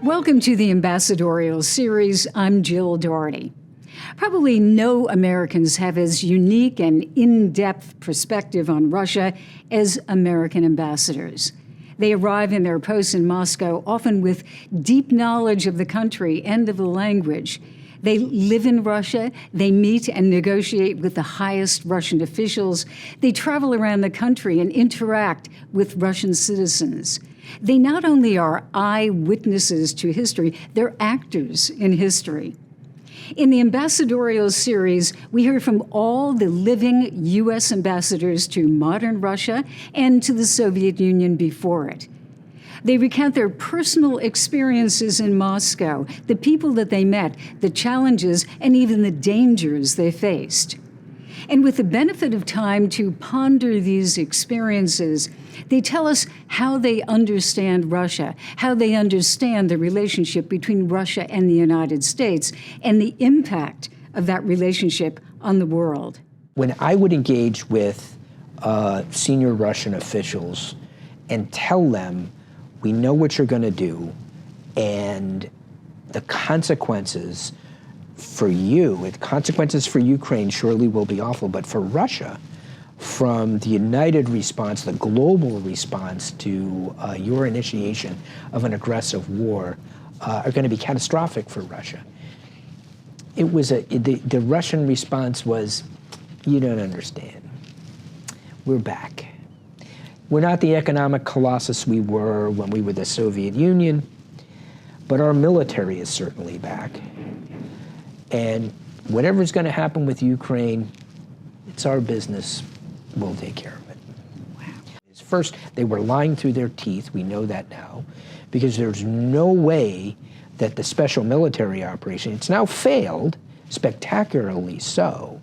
Welcome to the Ambassadorial Series. I'm Jill Dougherty. Probably no Americans have as unique and in-depth perspective on Russia as American ambassadors. They arrive in their posts in Moscow often with deep knowledge of the country and of the language. They live in Russia, they meet and negotiate with the highest Russian officials, they travel around the country and interact with Russian citizens. They not only are eyewitnesses to history, they're actors in history. In the Ambassadorial Series, we hear from all the living U.S. ambassadors to modern Russia and to the Soviet Union before it. They recount their personal experiences in Moscow, the people that they met, the challenges, and even the dangers they faced. And with the benefit of time to ponder these experiences, they tell us how they understand Russia, how they understand the relationship between Russia and the United States, and the impact of that relationship on the world. When I would engage with senior Russian officials and tell them, we know what you're going to do, and the consequences for you, consequences for Ukraine surely will be awful, but for Russia, from the united response, the global response to your initiation of an aggressive war, are going to be catastrophic for Russia. It was the Russian response was, you don't understand. We're back. We're not the economic colossus we were when we were the Soviet Union, but our military is certainly back. And whatever's going to happen with Ukraine, it's our business. We'll take care of it. Wow. First, they were lying through their teeth. We know that now, because there's no way that the special military operation, it's now failed, spectacularly so,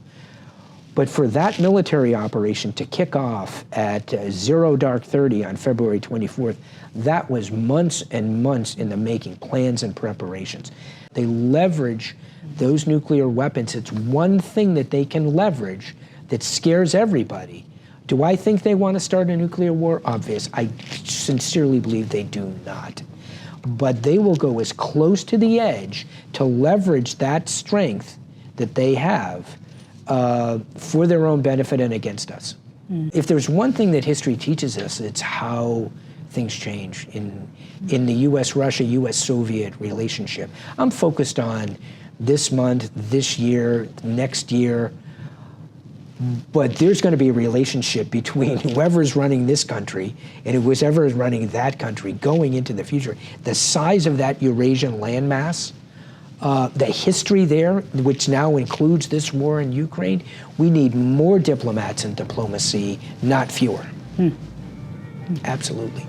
but for that military operation to kick off at 0 dark 30 on February 24th, that was months and months in the making, plans and preparations. They leverage those nuclear weapons. It's one thing that they can leverage that scares everybody. Do I think they want to start a nuclear war? Obvious. I sincerely believe they do not. But they will go as close to the edge to leverage that strength that they have for their own benefit and against us. If there's one thing that history teaches us, it's how things change in the U.S.-Russia, U.S.-Soviet relationship. I'm focused on this month, this year, next year, but there's going to be a relationship between whoever's running this country and whoever is running that country going into the future. The size of that Eurasian landmass, the history there, which now includes this war in Ukraine, we need more diplomats and diplomacy, not fewer. Absolutely.